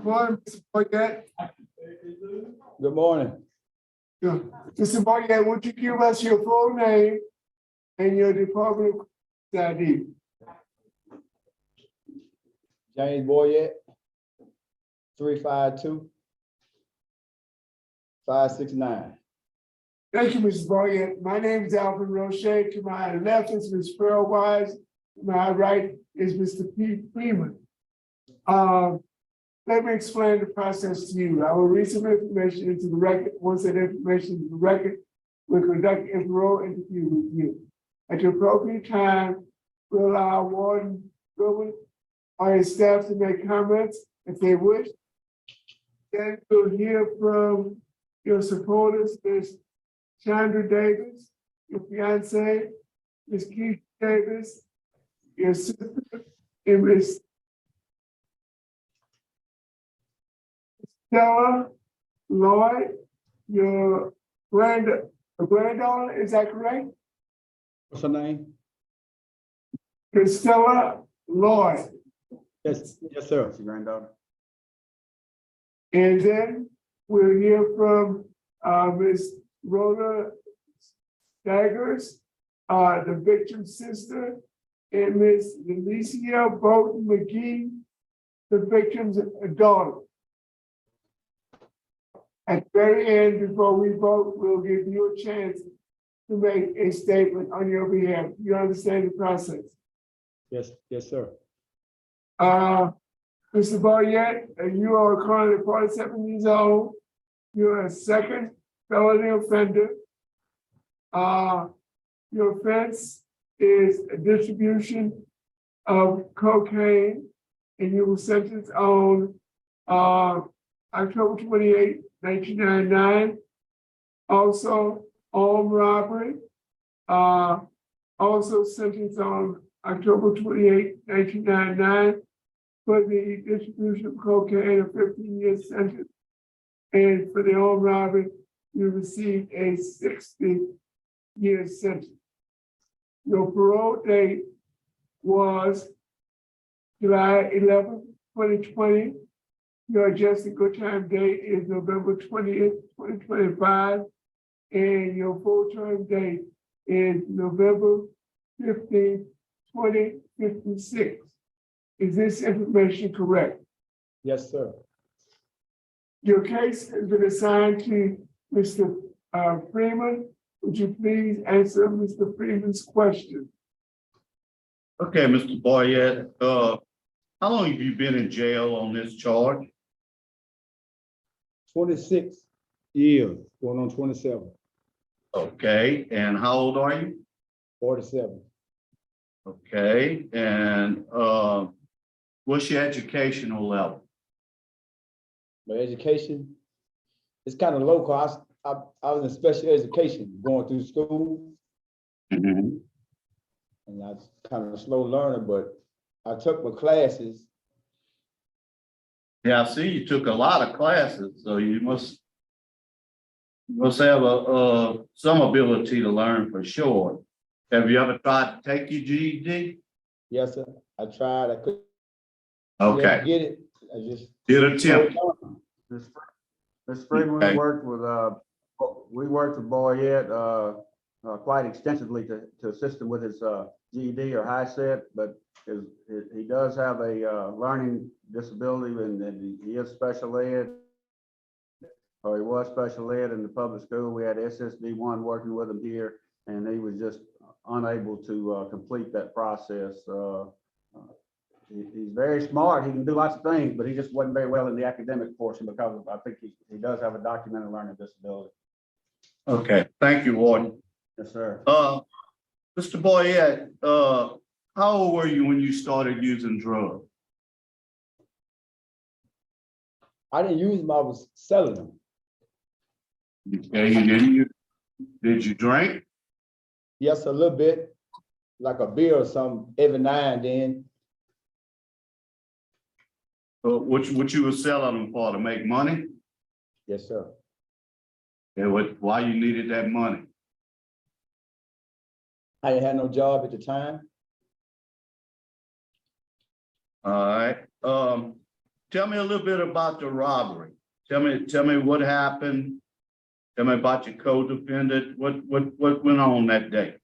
Morning, Mr. Boyette. Good morning. Good. Mr. Boyette, would you give us your full name and your department ID? James Boyette, 352-569. Thank you, Mrs. Boyette. My name is Alvin Roche. To my left is Ms. Pearl Wise. To my right is Mr. Pete Freeman. Let me explain the process to you. I will read some information into the record. Once that information is the record, we'll conduct a parole interview with you. At the appropriate time, we'll allow Warden or his staff to make comments if they wish. Then we'll hear from your supporters, Ms. Chandra Davis, your fiance, Ms. Keith Davis, your sister, and Ms. Stella Lloyd, your granddaughter, is that correct? What's her name? Stella Lloyd. Yes, sir. It's your granddaughter. And then we'll hear from Ms. Rhoda Daggers, the victim's sister, and Ms. Alicia Bolton McGee, the victim's daughter. At the very end, before we vote, we'll give you a chance to make a statement on your behalf. You understand the process? Yes, sir. Mr. Boyette, you are currently 47 years old. You're a second felony offender. Your offense is a distribution of cocaine, and you were sentenced on October 28, 1999. Also, armed robbery. Also sentenced on October 28, 1999 for the distribution of cocaine, a 15-year sentence. And for the armed robbery, you received a 60-year sentence. Your parole date was July 11, 2020. Your adjusted good time date is November 20th, 2025. And your full term date is November 15th, 2056. Is this information correct? Yes, sir. Your case has been assigned to Mr. Freeman. Would you please answer Mr. Freeman's question? Okay, Mr. Boyette, how long have you been in jail on this charge? 26 years, going on 27. Okay, and how old are you? 47. Okay, and what's your educational level? My education is kind of local. I was in special education, going through school, Mm-hmm. and I was kind of a slow learner, but I took my classes. Yeah, I see you took a lot of classes, so you must have some ability to learn for sure. Have you ever tried to take your GED? Yes, sir. I tried. I couldn't Okay, get it. I just did attempt. Ms. Freeman, Okay. we worked with Boyette quite extensively to assist him with his GED or high set, but he does have a learning disability, and he is special ed, or he was special ed in the public school. We had SSD1 working with him here, and he was just unable to complete that process. He's very smart. He can do lots of things, but he just wasn't very well in the academic portion because I think he does have a documented learning disability. Okay, thank you, Warden. Yes, sir. Mr. Boyette, how old were you when you started using drugs? I didn't use them. I was selling them. Okay, did you drink? Yes, a little bit, like a beer or something every now and then. What you were selling them for, to make money? Yes, sir. And why you needed that money? I didn't have no job at the time. All right. tell me a little bit about the robbery. Tell me what happened. Tell me about your co-defendant. What went on that day?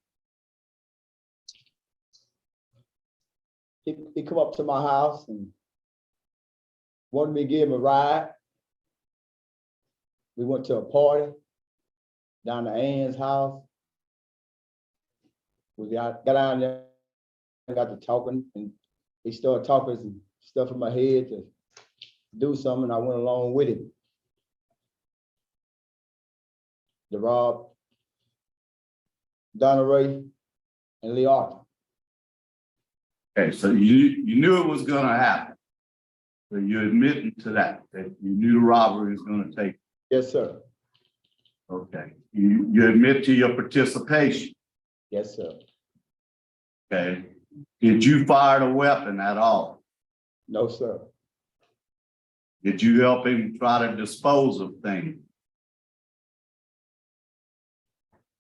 He come up to my house and wanted me to give him a ride. We went to a party down to Ann's house. We got down there, got to talking, and he started talking some stuff in my head to do something, and I went along with him. To rob Donna Ray and Lee Arthur. Okay, so you knew it was gonna happen. So you're admitting to that you knew the robbery was gonna take. Yes, sir. Okay, you admit to your participation. Yes, sir. Okay, did you fire the weapon at all? No, sir. Did you help him try to dispose of things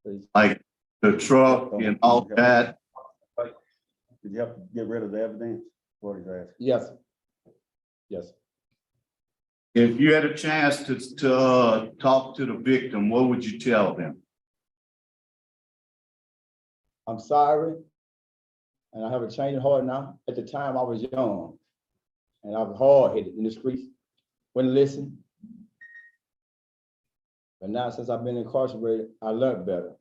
Please. like the truck and all that? Did you have to get rid of the evidence? What he's asking. Yes. Yes. If you had a chance to talk to the victim, what would you tell them? I'm sorry. And I have a change of heart now. At the time I was young and I was hard-headed in the streets, wouldn't listen. But now since I've been incarcerated, I learned better.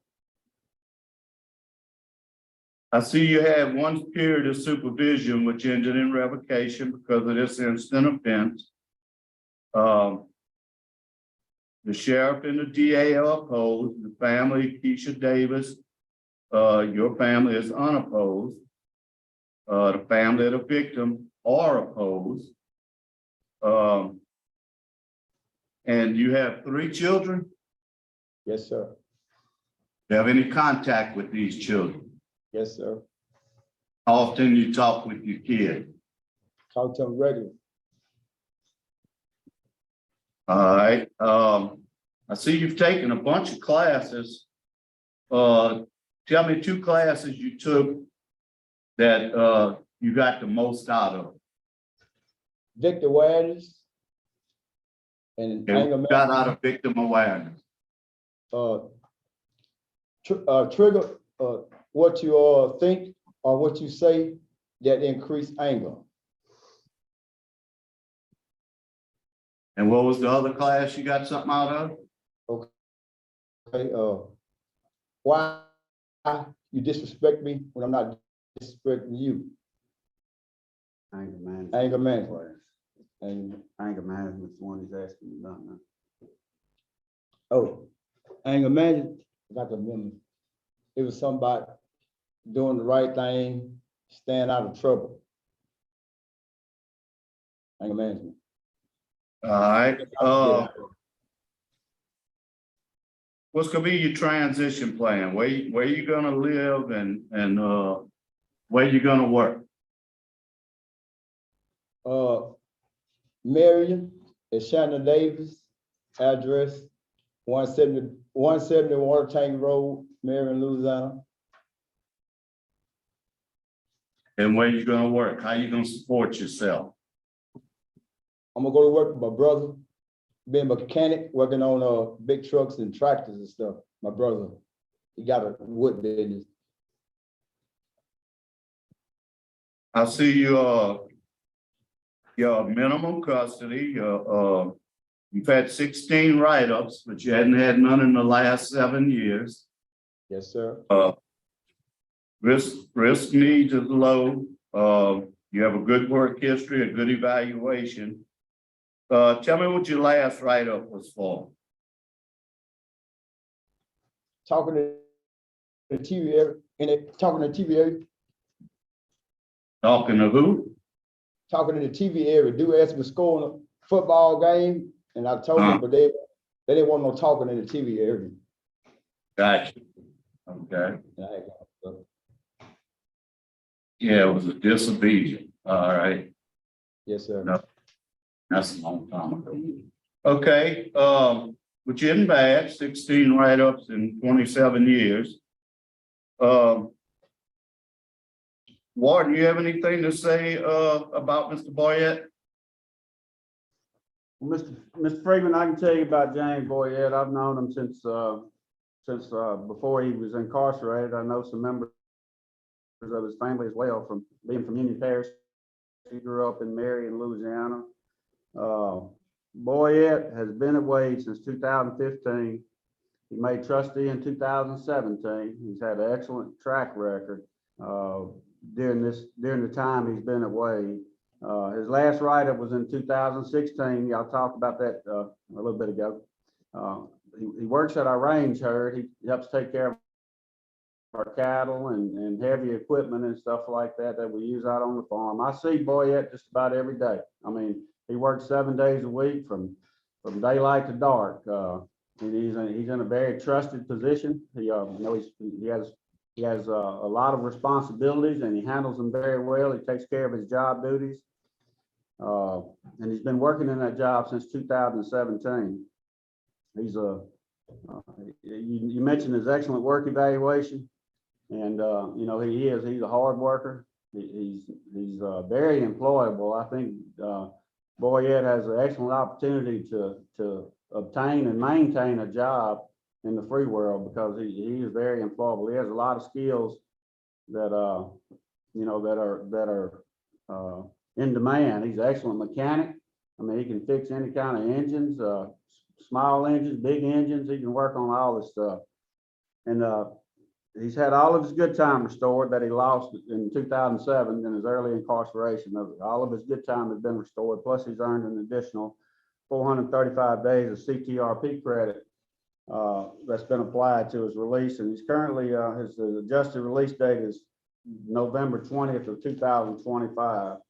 I see you had one period of supervision which ended in revocation because of this instant offense. The sheriff and the DA are opposed. The family, Keisha Davis, your family is unopposed. The family of the victim are opposed. And you have 3 children. Yes, sir. Do you have any contact with these children? Yes, sir. How often you talk with your kid? Talk to them regularly. All right. I see you've taken a bunch of classes. Tell me 2 classes you took that you got the most out of. Victim awareness and And anger what got out of victim awareness. trigger what you think or what you say that increase anger. And what was the other class you got something out of? Okay, why you disrespect me when I'm not disrespecting you? Anger management. Anger management. And Anger management is the one he's asking about now. oh, anger management, if I can remember, it was something about doing the right thing, staying out of trouble. Anger management. All right. What's gonna be your transition plan? Where you gonna live and where you gonna work? Marion is Shannon Davis, address 170 Water Tank Road, Marion, Louisiana. And where you gonna work? How you gonna support yourself? I'm gonna go to work with my brother, being a mechanic, working on big trucks and tractors and stuff. My brother, he got a wood business. I see your minimum custody. You've had 16 write-ups, but you hadn't had none in the last 7 years. Yes, sir. Risk needs is low. You have a good work history, a good evaluation. Tell me what your last write-up was for. Talking to the TV area, talking to the TV area, Talking to who? talking to the TV area. Dude asked me to score in a football game, and I told them, but they didn't want no talking in the TV area. Gotcha. Okay. And I had Yeah, it was a disobedient. All right. yes, sir. No. That's a long time ago. Okay, but you didn't bad, 16 write-ups in 27 years. Warden, you have anything to say about Mr. Boyette? Well, Mr. Freeman, I can tell you about James Boyette. I've known him since before he was incarcerated. I know some members of his family as well from being from Union Parish. He grew up in Marion, Louisiana. Boyette has been at Wade since 2015. He made trustee in 2017. He's had an excellent track record during the time he's been at Wade. His last write-up was in 2016. Y'all talked about that a little bit ago. He works at our range herd. He helps take care of our cattle and heavy equipment and stuff like that we use out on the farm. I see Boyette just about every day. I mean, he works 7 days a week from daylight to dark. And he's in a very trusted position. He has a lot of responsibilities and he handles them very well. He takes care of his job duties. And he's been working in that job since 2017. He's you mentioned his excellent work evaluation, and he's a hard worker. He's very employable. I think Boyette has an excellent opportunity to obtain and maintain a job in the free world because he is very employable. He has a lot of skills that are in demand. He's an excellent mechanic. I mean, he can fix any kind of engines, small engines, big engines. He can work on all this stuff. And he's had all of his good time restored that he lost in 2007 in his early incarceration. All of his good time has been restored. Plus, he's earned an additional 435 days of CTRP credit that's been applied to his release. And he's currently, his adjusted release date is November 20th of 2025.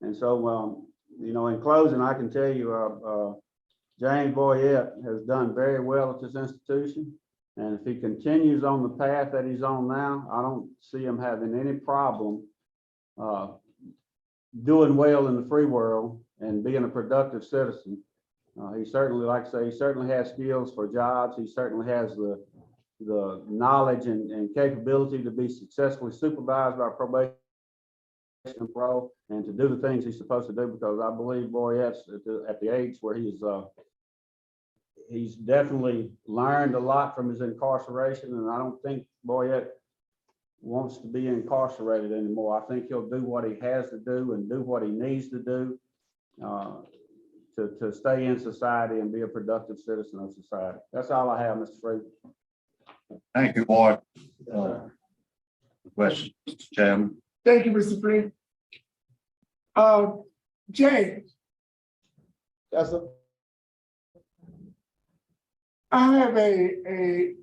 And so, in closing, I can tell you, James Boyette has done very well at this institution. And if he continues on the path that he's on now, I don't see him having any problem doing well in the free world and being a productive citizen. He certainly, like I say, he certainly has skills for jobs. He certainly has the knowledge and capability to be successfully supervised by probation and parole and to do the things he's supposed to do, because I believe Boyette's at the age where he's definitely learned a lot from his incarceration, and I don't think Boyette wants to be incarcerated anymore. I think he'll do what he has to do and do what he needs to do to stay in society and be a productive citizen of society. That's all I have, Mr. Freeman. Thank you, Ward. Question, Mr. Chairman. Thank you, Mr. Freeman. James, Yes, sir. I have a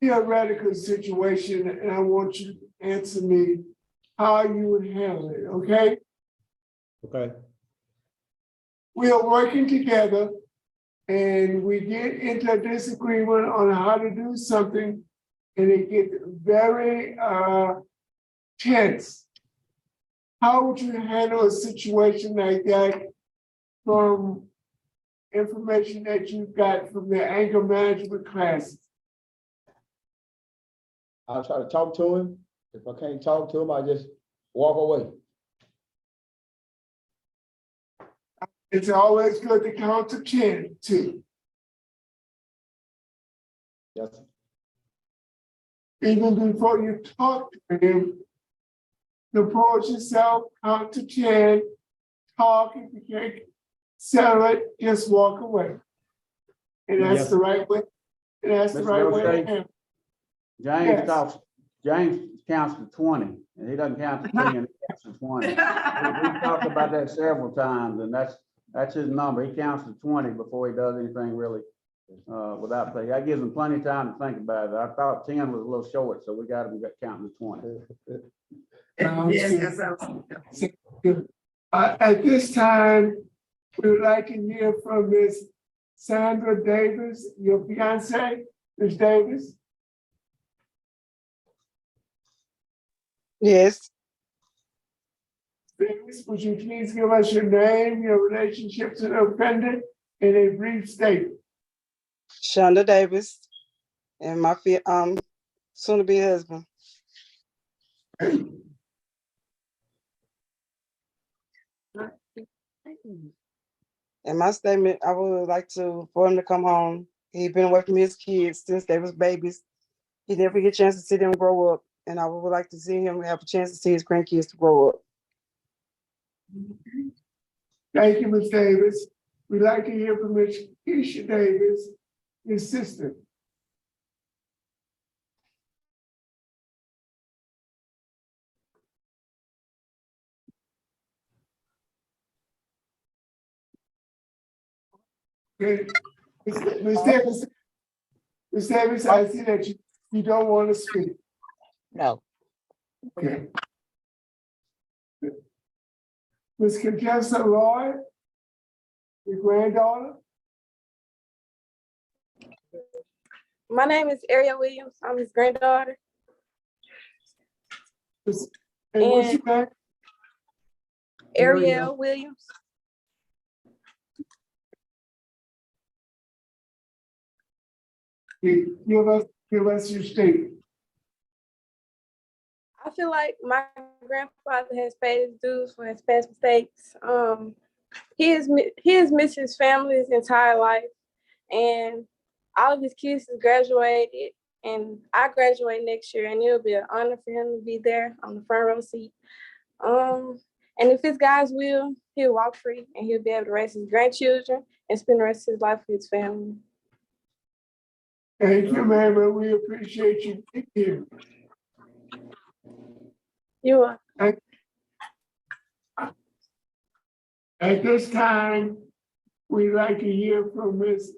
theoretical situation, and I want you to answer me how you would handle it, okay? Okay. We are working together and we get into a disagreement on how to do something, and it gets very tense. How would you handle a situation like that from information that you got from the anger management classes? I'll try to talk to him. If I can't talk to him, I just walk away. It's always good to count to 10 too. Yes, sir. Even before you talk to him, compose yourself, count to 10, talk. If you can't settle it, just walk away. And that's Yes. the right way. And that's the Mr. right way to O'Shea? handle it. James Yes. counts to 20, and he doesn't count to 10, he counts to 20. We talked about that several times, and that's his number. He counts to 20 before he does anything really without play. That gives him plenty of time to think about it. I thought 10 was a little short, so we got him counting to 20. At this time, we would like to hear from Ms. Sandra Davis, your fiance, Ms. Davis. Yes, Davis, would you please give us your name, your relationship to the offender in a brief statement? Shonda Davis and my soon to be husband. In my statement, I would like for him to come home. He's been away from his kids since they was babies. He never get a chance to see them grow up, and I would like to see him have a chance to see his grandkids to grow up. Thank you, Ms. Davis. We'd like to hear from Ms. Keisha Davis, his sister. Okay, Ms. Davis, Ms. Davis, I see that you don't want to speak. No. Okay. Ms. Contessa Lloyd, your granddaughter? My name is Ariel Williams. I'm his granddaughter. And what's your name? Ariel Williams. Give us your statement. I feel like my grandfather has paid his dues for his past mistakes. He has missed his family his entire life, and all of his kids have graduated, and I graduate next year, and it'll be an honor for him to be there on the front row seat. And if it's God's will, he'll walk free, and he'll be able to raise his grandchildren and spend the rest of his life with his family. Thank you, ma'am, and we appreciate you being here. You are. At this time, we'd like to hear from Ms.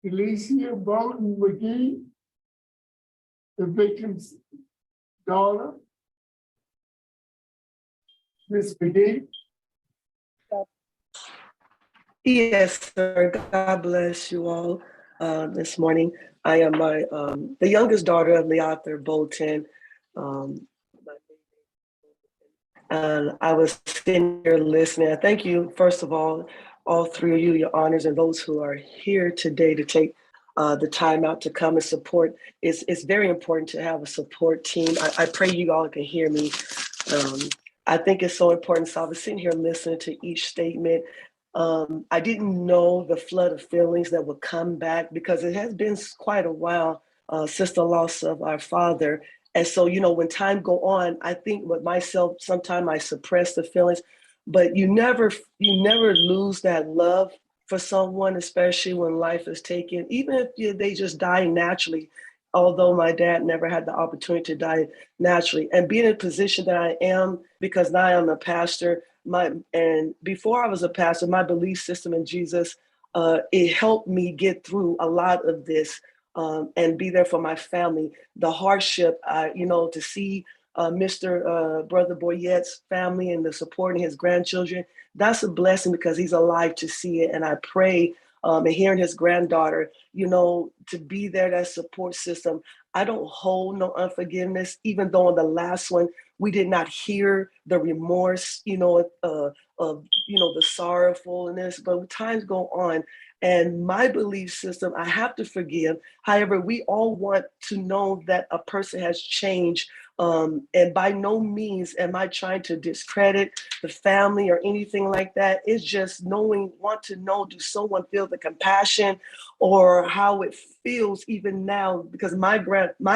Alicia Bolton McGee, the victim's daughter. Ms. McGee. Yes, sir. God bless you all this morning. I am the youngest daughter of the author Bolton. And I was sitting here listening. I thank you, first of all three of you, your honors, and those who are here today to take the time out to come and support. It's very important to have a support team. I pray you all can hear me. I think it's so important. So I was sitting here listening to each statement. I didn't know the flood of feelings that would come back because it has been quite a while since the loss of our father. And so, when time go on, I think with myself, sometimes I suppress the feelings, but you never lose that love for someone, especially when life is taken, even if they just die naturally. Although my dad never had the opportunity to die naturally, and being in a position that I am, because now I'm a pastor, and before I was a pastor, my belief system in Jesus, it helped me get through a lot of this. And be there for my family. The hardship, to see Mr. Brother Boyette's family and the support and his grandchildren, that's a blessing because he's alive to see it. And I pray, and hearing his granddaughter, to be there, that support system. I don't hold no unforgiveness, even though in the last one, we did not hear the remorse, of the sorrowfulness, but times go on. And my belief system, I have to forgive. However, we all want to know that a person has changed. And by no means am I trying to discredit the family or anything like that. It's just want to know, do someone feel the compassion or how it feels even now? Because my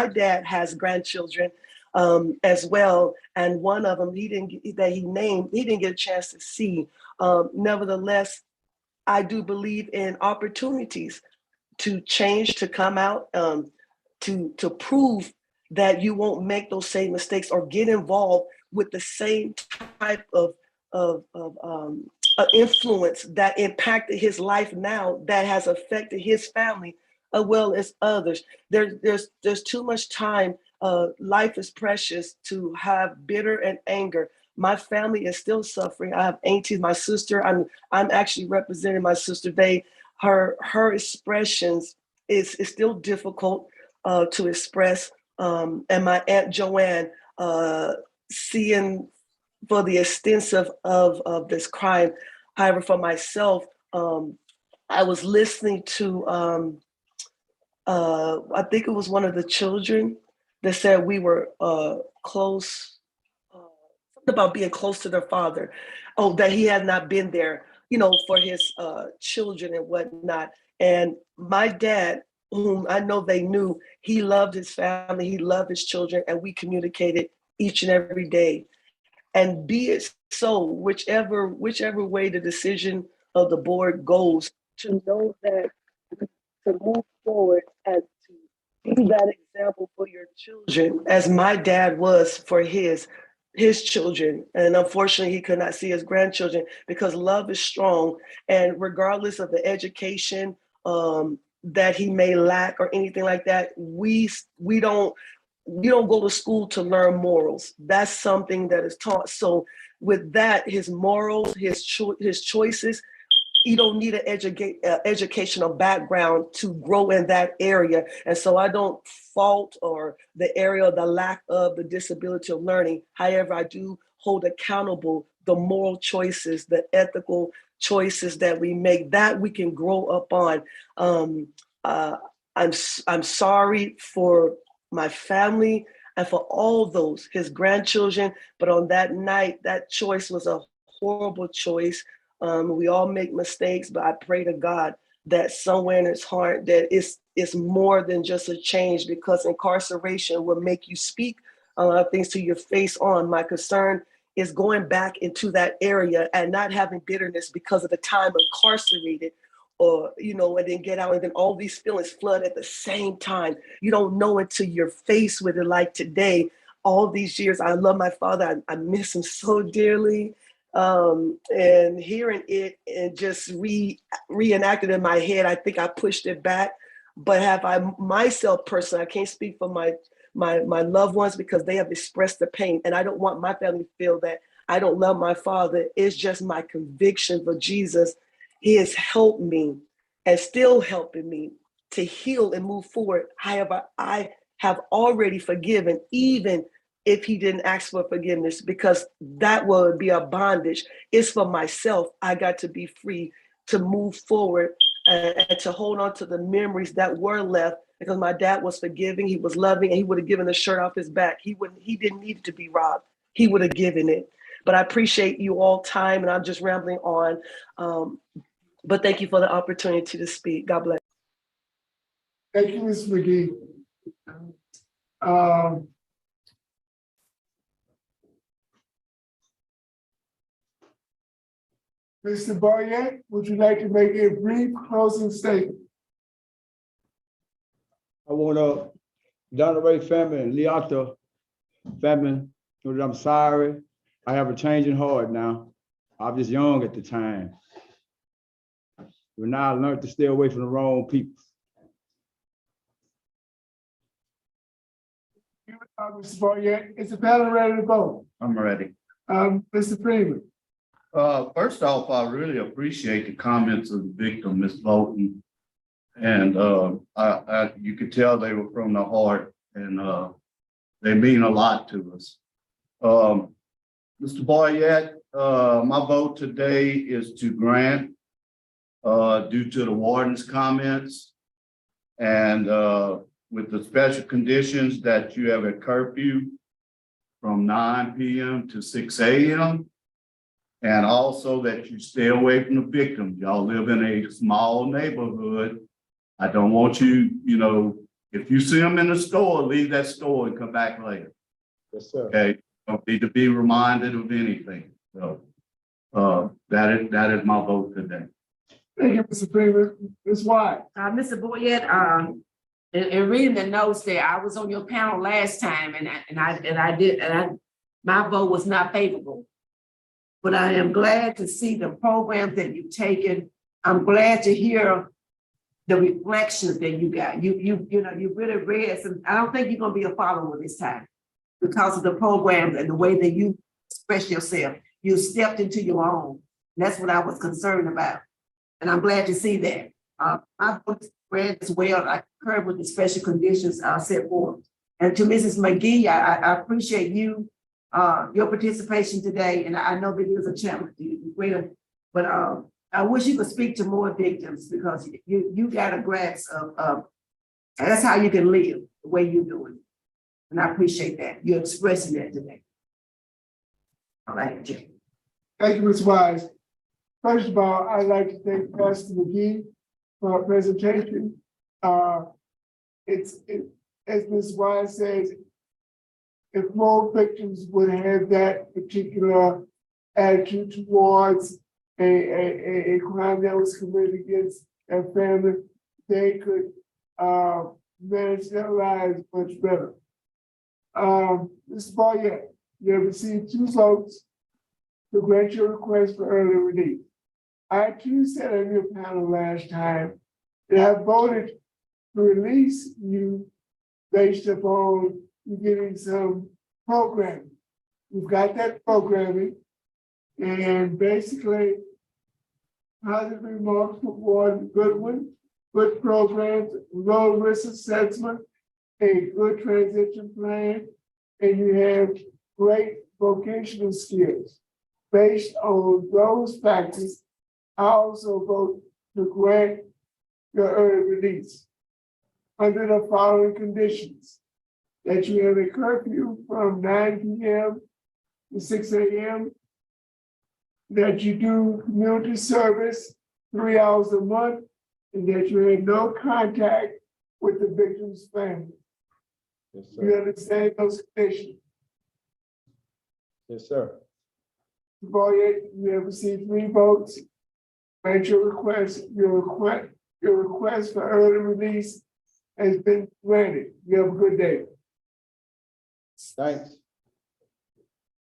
dad has grandchildren as well. And one of them, he didn't get a chance to see. Nevertheless, I do believe in opportunities to change, to come out, to prove that you won't make those same mistakes or get involved with the same type of influence that impacted his life now, that has affected his family as well as others. There's too much time. Life is precious to have bitter and anger. My family is still suffering. I have aunties, my sister. I'm actually representing my sister. Her expressions is still difficult to express. And my Aunt Joanne, seeing for the extensive of this crime. However, for myself, I was listening to I think it was one of the children that said we were close. about being close to their father. Oh, that he had not been there, for his children and whatnot. And my dad, whom I know they knew, he loved his family, he loved his children, and we communicated each and every day. And be it so, whichever way the decision of the board goes, to know that to move forward and to be that example for your children, as my dad was for his children. And unfortunately, he could not see his grandchildren because love is strong. And regardless of the education that he may lack or anything like that, we don't go to school to learn morals. That's something that is taught. So with that, his morals, his choices, you don't need an educational background to grow in that area. And so I don't fault or the area of the lack of the disability of learning. However, I do hold accountable the moral choices, the ethical choices that we make, that we can grow up on. I'm sorry for my family and for all those, his grandchildren, but on that night, that choice was a horrible choice. We all make mistakes, but I pray to God that somewhere in his heart that it's more than just a change, because incarceration will make you speak a lot of things to your face on. My concern is going back into that area and not having bitterness because of the time incarcerated, or, and then get out and then all these feelings flood at the same time. You don't know until you're faced with it. Like today, all these years, I love my father. I miss him so dearly. And hearing it and just reenacted in my head, I think I pushed it back. But have I myself personally, I can't speak for my loved ones because they have expressed the pain, and I don't want my family to feel that I don't love my father. It's just my conviction for Jesus. He has helped me and still helping me to heal and move forward. However, I have already forgiven, even if he didn't ask for forgiveness, because that would be a bondage. It's for myself. I got to be free to move forward and to hold on to the memories that were left, because my dad was forgiving, he was loving, and he would have given the shirt off his back. He didn't need it to be robbed. He would have given it. But I appreciate you all time, and I'm just rambling on. But thank you for the opportunity to speak. God bless. Thank you, Ms. McGee. Mr. Boyette, would you like to make a brief closing statement? I want Donna Ray family and Leota family know that I'm sorry. I have a changing heart now. I was young at the time. But now I learned to stay away from the wrong people. Mr. Boyette, is the panel ready to vote? I'm ready. Mr. Freeman. First off, I really appreciate the comments of the victim, Ms. Bolton. And you could tell they were from the heart, and they mean a lot to us. Mr. Boyette, my vote today is to grant due to the warden's comments and with the special conditions that you have a curfew from 9 p.m. to 6 a.m. And also that you stay away from the victim. Y'all live in a small neighborhood. I don't want you, if you see them in the store, leave that store and come back later. Yes, sir. Okay, don't need to be reminded of anything. So that is my vote today. Thank you, Mr. Freeman. Ms. White. Mr. Boyette, in reading the notes there, I was on your panel last time, and my vote was not favorable. But I am glad to see the programs that you've taken. I'm glad to hear the reflections that you got. You really read some. I don't think you're gonna be a follower this time because of the programs and the way that you express yourself. You stepped into your own. That's what I was concerned about. And I'm glad to see that. My vote is read as well. I concur with the special conditions set forth. And to Mrs. McGee, I appreciate you. Your participation today, and I know that it was a challenge, but I wish you could speak to more victims, because you got a grasp of that's how you can live the way you're doing, and I appreciate that you're expressing that today. All right, Jim. Thank you, Ms. Wise. First of all, I'd like to thank Pastor McGee for her presentation. As Ms. Wise says, if more victims would have that particular attitude towards a crime that was committed against their family, they could manage their lives much better. Mr. Boyette, you have received 2 votes to grant your request for early release. I too said on your panel last time that I voted to release you based upon you getting some programming. We've got that programming, and basically positive remarks from Warden Goodwin, good programs, low risk assessment, a good transition plan, and you have great vocational skills. Based on those factors, I also vote to grant your early release under the following conditions: that you have a curfew from 9 p.m. to 6 a.m., that you do community service 3 hours a month, and that you have no contact with the victim's family. Yes, You sir. understand those conditions? Yes, sir. Boyette, you have received 3 votes. Grant your request for early release has been granted. You have a good day. Thanks.